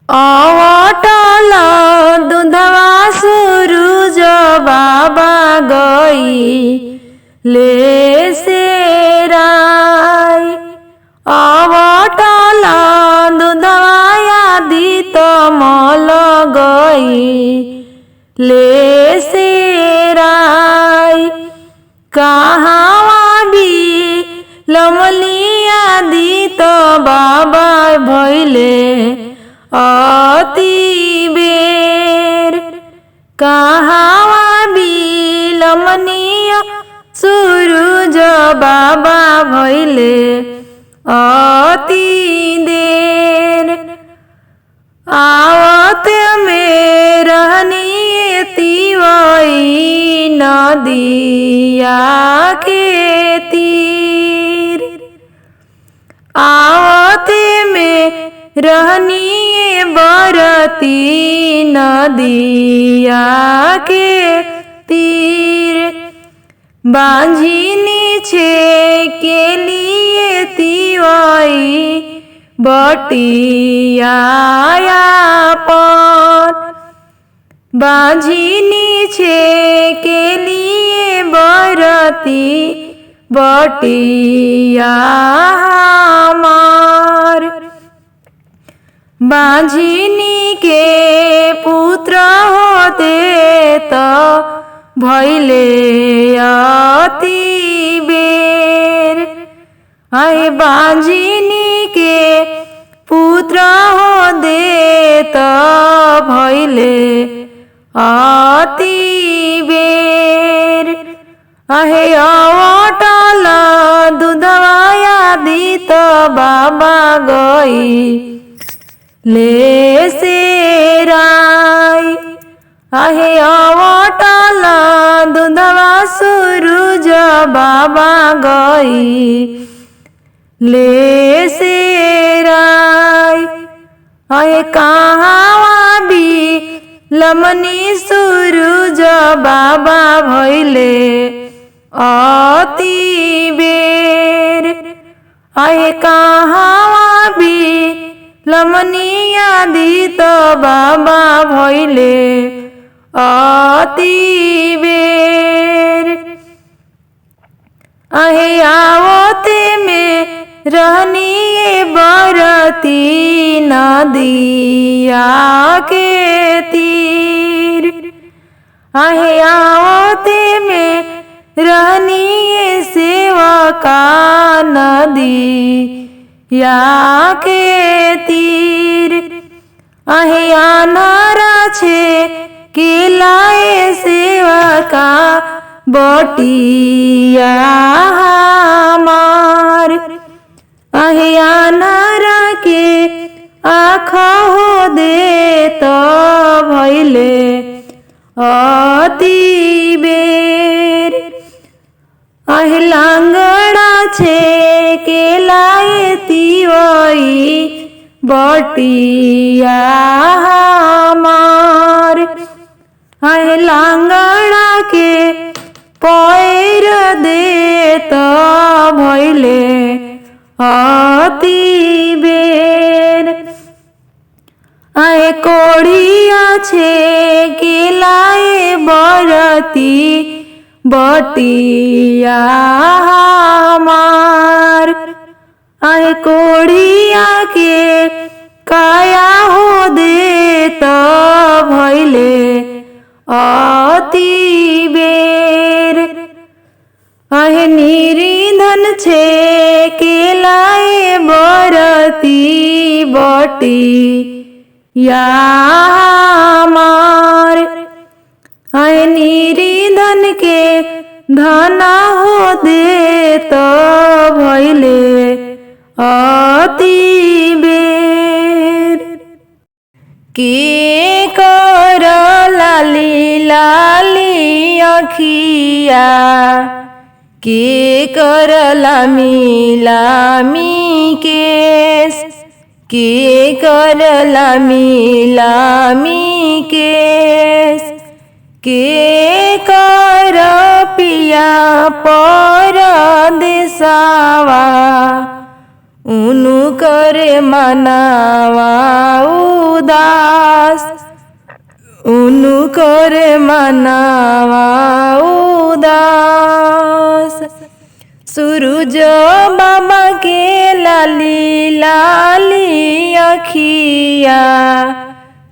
अवटल दूधवा सूरज बाबा गई ले सेराय। अवटल दूधवा आदित्य मल गई ले सेराय। कहावा भी लमली आदित्य बाबा भैले अति बेर। कहावा बिलमनीय सूरज बाबा भैले अति देर। आवत में रहनी तिवई नदिया के तीर। आवत में रहनी बरती नदिया के तीर। बांझिनी छे के लिए तिवई बटिया पर। बांझिनी छे के लिए बरती बटिया हमार। बांझिनी के पुत्र होते तो भैले अति बेर। आए बांझिनी के पुत्र होते तो भैले अति बेर। आहे अवटल दूधवा आदित्य बाबा गई ले सेराय। आहे अवटल दूधवा सूरज बाबा गई ले सेराय। आहे कहावा भी लमनी सूरज बाबा भैले अति बेर। आहे कहावा भी लमनी आदित्य बाबा भैले अति बेर। आहे आवते में रहनी बरती नदिया के तीर। आहे आवते में रहनी सेवका नदिया के तीर। आहे अनारा छे केलाए सेवका बटिया हमार। आहे अनारा के आँख हो दे तो भैले अति बेर। आहे लांगड़ा छे केलाए तिवई बटिया हमार। आहे लांगड़ा के पैर दे तो भैले अति बेर। आहे कोढ़िया छे केलाए बरती बटिया हमार। आहे कोढ़िया के काया हो दे तो भैले अति बेर। आहे निरिधन छे केलाए बरती बटिया हमार। आहे निरिधन के धन हो दे तो भैले अति बेर। के कर लाली लाली अखिया के कर लामी लामी केस। के कर लामी लामी केस। के कर पिया परदेसवा उनु करे मनावा उदास, उनु करे मनावा उदास। सूरज बाबा के लाली लाली अखिया,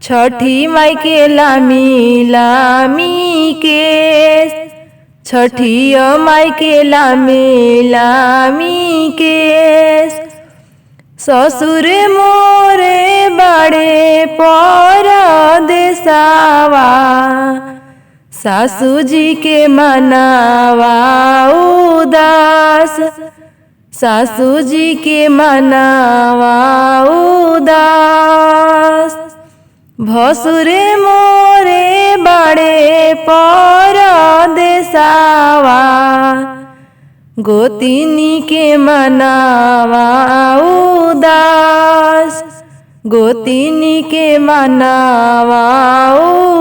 छठी माई के लामी लामी केस, छठी माई के लामी लामी केस। ससुर मोरे बड़े परदेसावा, सासू जी के मनावा उदास, सासू जी के मनावा उदास। भसुर मोरे बड़े परदेसावा, गोतिनी के मनावा उदास, गोतिनी के मनावा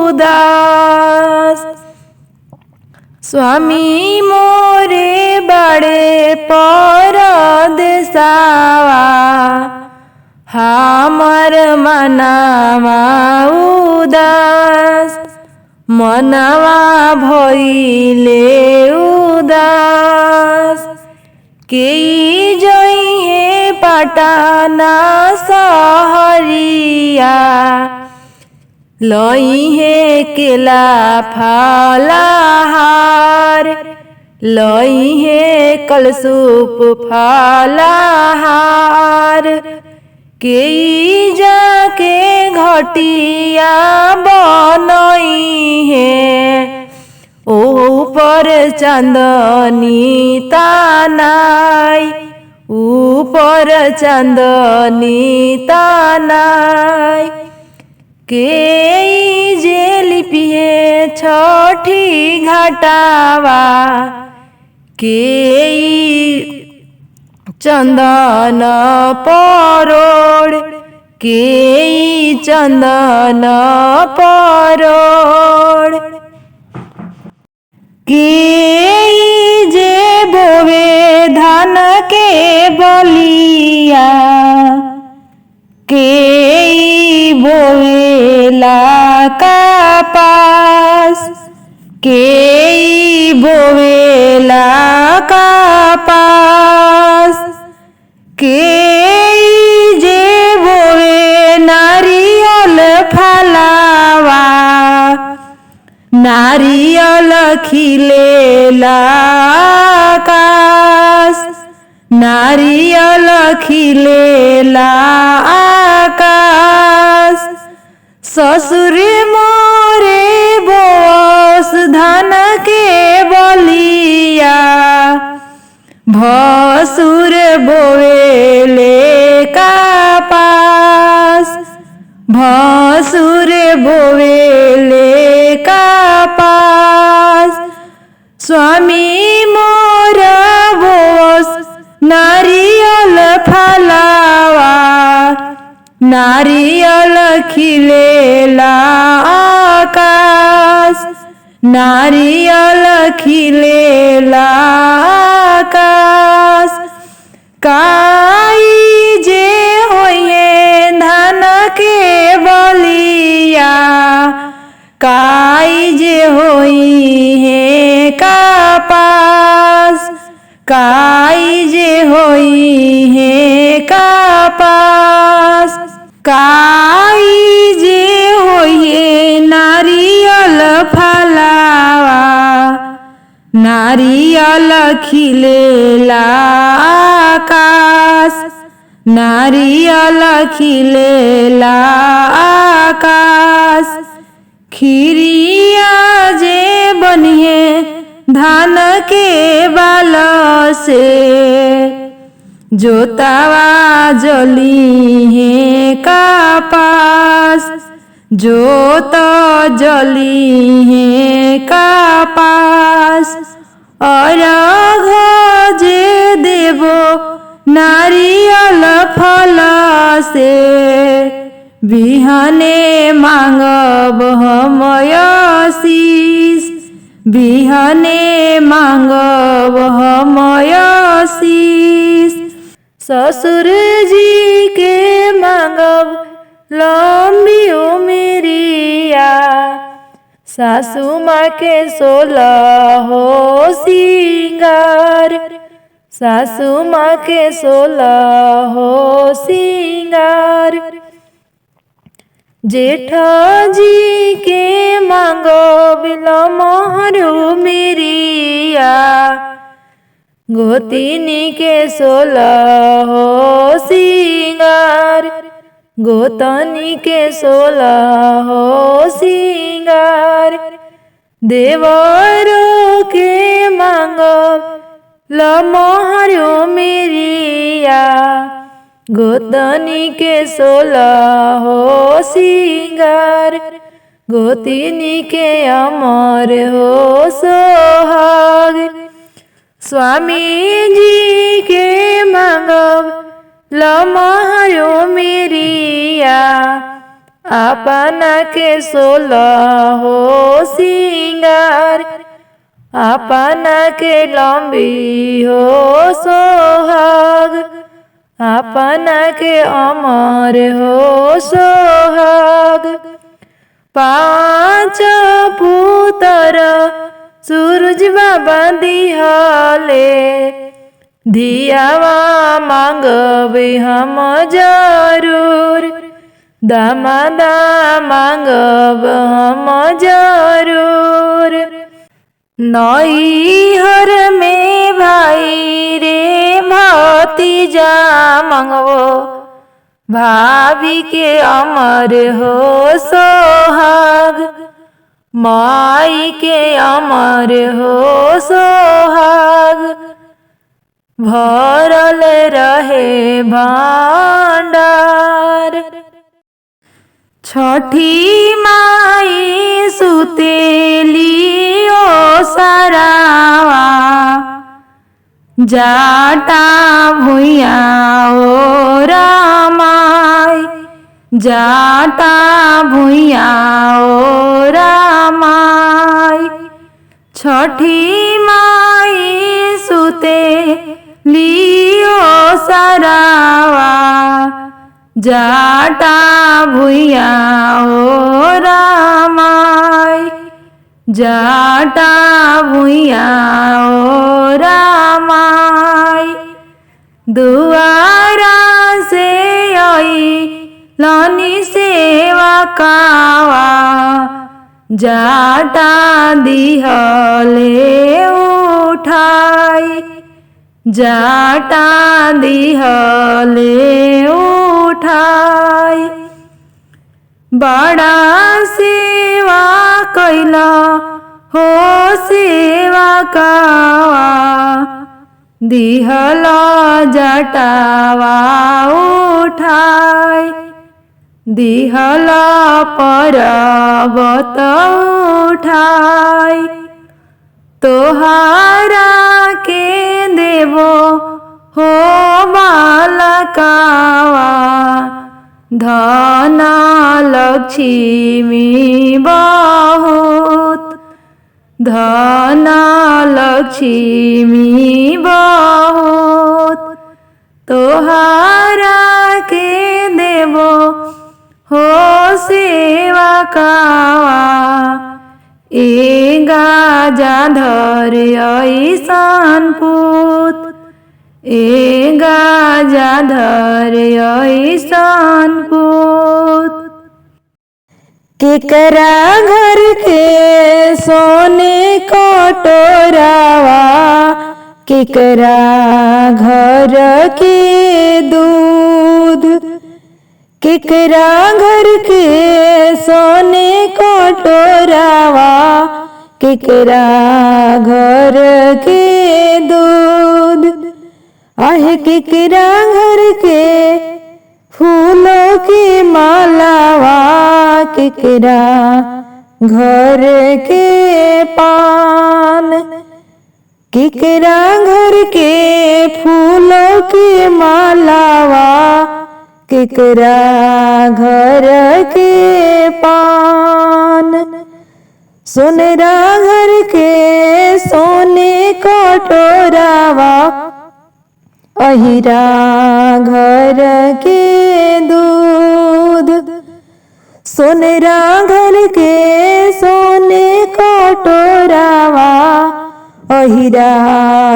उदास। स्वामी मोरे बड़े परदेसावा, हमर मनावा उदास, मनवा भइले उदास। केई जइहे पटना सहरिया, लइहे केला फलाहार, लइहे कलसूप फलाहार। केई जाके घटिया बनइहे, ऊपर चांदनी तानाई, ऊपर चांदनी तानाई। केई जे लिपिहे छठी घाटावा, केई चंदन परोड़, केई चंदन परोड़। केई जे बोवे धान के बलिया, केई बोवेला कपास, केई बोवेला कपास। केई जे बोवे नारियल फलावा, नारियल खिलेला आकाश, नारियल खिलेला आकाश। ससुर मोरे बोस धान के बलिया, भसुर बोवेले कपास, भसुर बोवेले कपास। स्वामी मोर बोस नारियल फलावा, नारियल खिलेला आकाश, नारियल खिलेला आकाश। काई जे होइए धान के बलिया, काई जे होई है कपास, काई जे होई है कपास। काई जे होइए नारियल फलावा, नारियल खिलेला आकाश, नारियल खिलेला आकाश। खिरिया जे बनिए धान के बाल से, जोतावा जली है कपास, जोत जली है कपास। अर्घ जे देवो नारियल फल से, बिहाने मांगब हम आशीष, बिहाने मांगब हम आशीष। ससुर जी के मांगब लंबी उमरिया, सासू माँ के 16 हो सिंगार, सासू माँ के 16 हो सिंगार। जेठा जी के मांगब लमहर उमरिया, गोतिनी के 16 हो सिंगार, गोतनी के 16 हो सिंगार। देवरों के मांगब लमहर उमरिया, गोतनी के 16 हो सिंगार, गोतिनी के अमर हो सोहाग। स्वामी जी के मांगब लमहर उमरिया, अपना के 16 हो सिंगार, अपना के लंबी हो सोहाग, अपना के अमर हो सोहाग। 5 पुत्र सूरज बाबा दिहले, धियावा मांगब हम जरूर, दामादा मांगब हम जरूर। नैहर में भाई रे भतीजा मांगबो, भाभी के अमर हो सोहाग, माई के अमर हो सोहाग। भरल रहे भांडार, छठी माई सुतेली ओसरावा, जाटा भुइया ओ रामाई, जाटा भुइया ओ रामाई। छठी माई सुते लियो सरावा, जाटा भुइया ओ रामाई, जाटा भुइया ओ रामाई। दुआरा से आई लानी सेवा कावा, जाटा दिहले उठाई, जाटा दिहले उठाई। बड़ा सेवा कैला हो सेवा कावा, दिहला जटावा उठाई, दिहला पर्वत उठाई। तोहारा के देवो हो बालकावा, धन लक्ष्मी बहुत, धन लक्ष्मी बहुत। तोहारा के देवो हो सेवा कावा, ए गाजाधर ऐसन पूत, ए गाजाधर ऐसन पूत। केकरा घर के सोने कटोरावा, केकरा घर के दूध, केकरा घर के सोने कटोरावा, केकरा घर के दूध। आहे केकरा घर के फूलों की मालावा, केकरा घर के पान, केकरा घर के फूलों की मालावा, केकरा घर के पान। सोनेरा घर के सोने कटोरावा, अहिरा घर के दूध, सोनेरा घर के सोने कटोरावा, अहिरा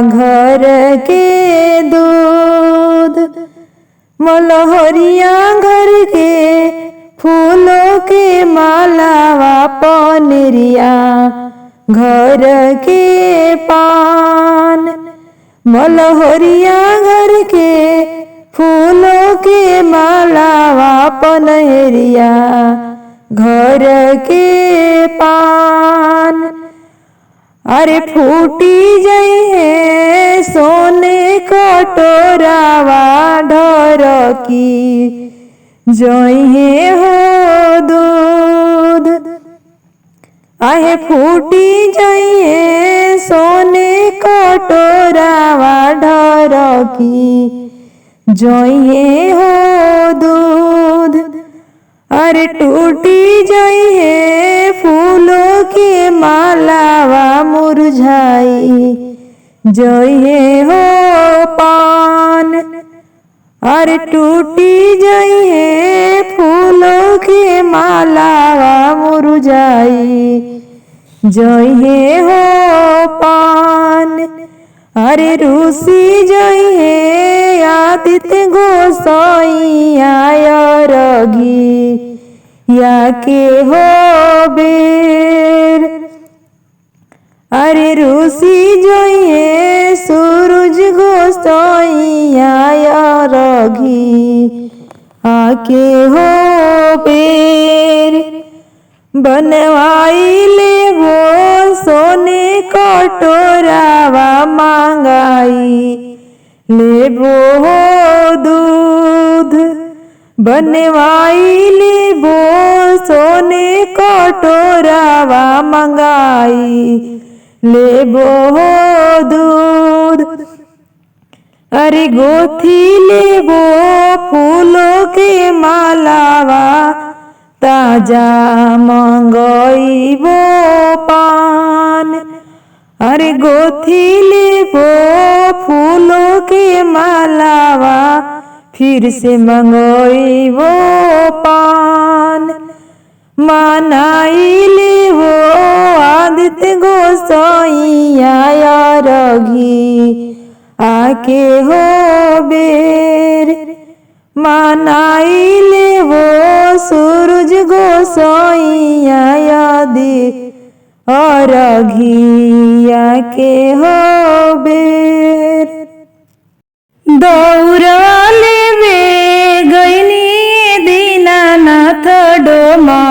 घर के दूध। मलहरिया घर के फूलों के मालावा, पनेरिया घर के पान। मलहरिया घर के फूलों के मालावा, पनेरिया घर के पान। अरे फूटी जई है सोने कटोरावा, ढर की जई है हो दूध। आहे फूटी जई है सोने कटोरावा, ढर की जई है हो दूध। अरे टूटी जई है फूलों के मालावा, मुरझाई जई है हो पान। अरे टूटी जई है फूलों के मालावा, मुरझाई जई है हो पान। अरे रूसी जई है आदित्य गोसाइया, रगी या के हो बेर। अरे रूसी जई है सूरज गोसाइया, रगी आके हो बेर। बनवाई ले वो सोने कटोरावा, मांगाई ले वो हो दूध। बनवाई ले वो सोने कटोरावा, मंगाई ले वो हो दूध। अरे गोथी ले वो फूलों के मालावा, ताजा मंगई वो पान। अरे गोथी ले वो फूलों के मालावा, फिर से मंगई वो पान। मनाई ले वो आदित्य गोसाइया, रगी आके हो बेर। मनाई ले वो सूरज गोसाइया, रगी आके हो बेर। दौरा लेवे गईनी दीनानाथ डोमा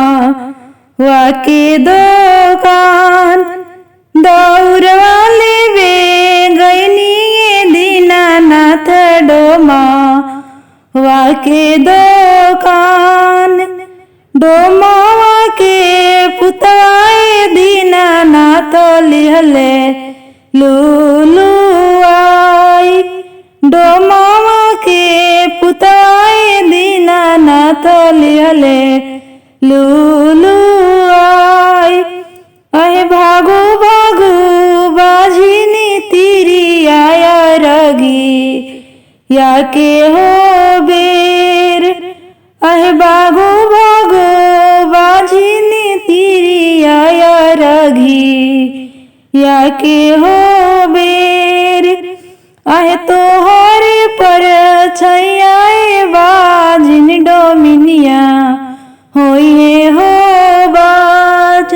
वाके दोकान। दौरा लेवे गईनी दीनानाथ डोमा वाके दोकान। डोमा वाके पुतवाए दीनानाथ लिहले लूलू आई। डोमावा के पुतवाए दीनानाथ लिहले लूलू आई। अहे भागो भागो बाझिनी तिरिया, रगी या के हो बेर। अहे भागो भागो बाझिनी तिरिया, रगी या के हो बेर। आहे तोहरे पर छैयाए बाजिन डोमिनिया, होइए हो बाज।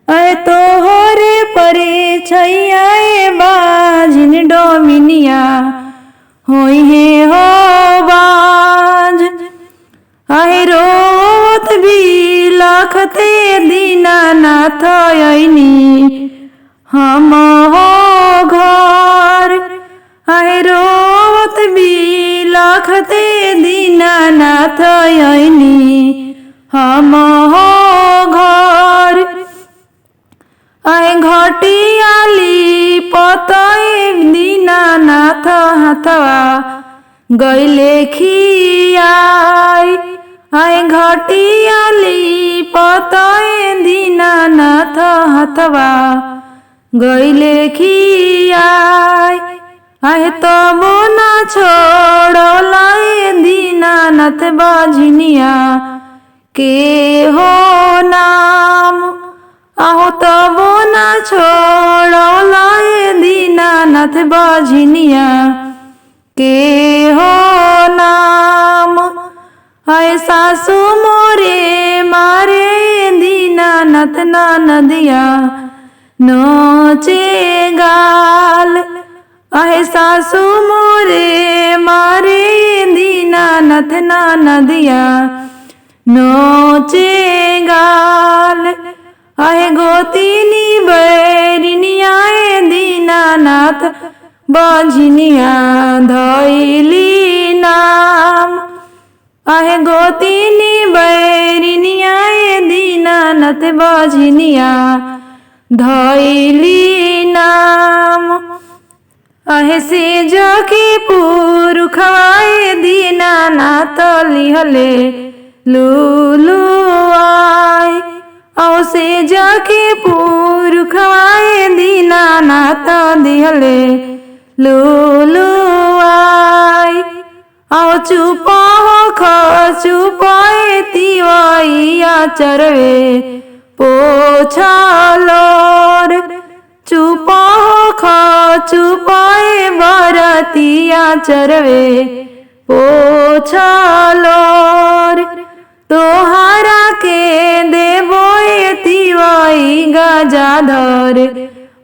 आहे तोहरे पर छैयाए बाजिन डोमिनिया, होइए हो बाज। आहे रोत भी लखते दीनानाथ आइनी हम हो घर। आहे रोत भी लखते दीनानाथ आइनी हम हो घर। आहे घटियाली पतए दीनानाथ हाथवा गईले खियाई। आहे घटियाली पतए दीनानाथ हाथवा गईले खियाई। आहे तबो ना छोड़ला दीनानाथ बाझनिया के हो नाम। आहो तबो ना छोड़ला दीनानाथ बाझनिया के हो नाम। हाय सासू मोरे मारे दीनानाथ ना नदिया नोचे गाल। आहे सासू मोरे मारे दीनानाथ ना नदिया नोचे गाल। आहे गोतिनी बैरिनिया दीनानाथ बाझनिया धैली नाम। आहे गोतिनी बैरिनिया दीनानाथ बाझनिया धैली नाम। आहे से जके पुरखवाए दीनानाथ लिहले लूलू आय। औ से जके पुरखवाए दीनानाथ दिहले लूलू आय। औ चुप चुपाए तिवैया चरवे पोछलोर। चुप चुपाए बरतिया चरवे पोछलोर। तोहरा के देवो तिवई गजाधर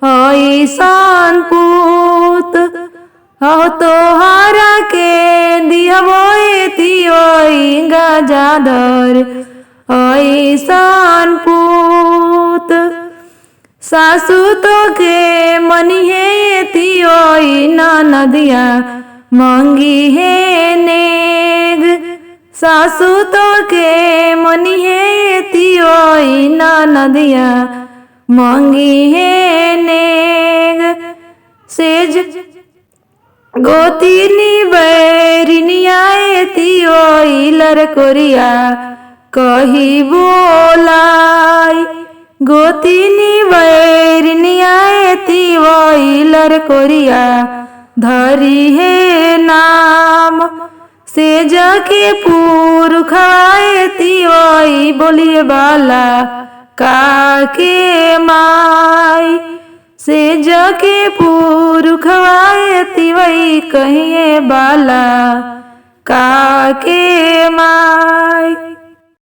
ऐसन पूत। हो तोहरा के दिहबो तिवई गजाधर ऐसन पूत। सासू तो के मनिहे तिवई नदिया मंगी है नेग। सासू तो के मनिहे तिवई नदिया मंगी है नेग। सेज गोतिनी बैरिनिया तिवई लरकोरिया कही बोलाई। गोतिनी बैरिनिया तिवई लरकोरिया धरी है नाम। से जके पुरखाए तिवई बोलिए बाला काके माई। से जके पुरखाए तिवई कहिए बाला काके माई।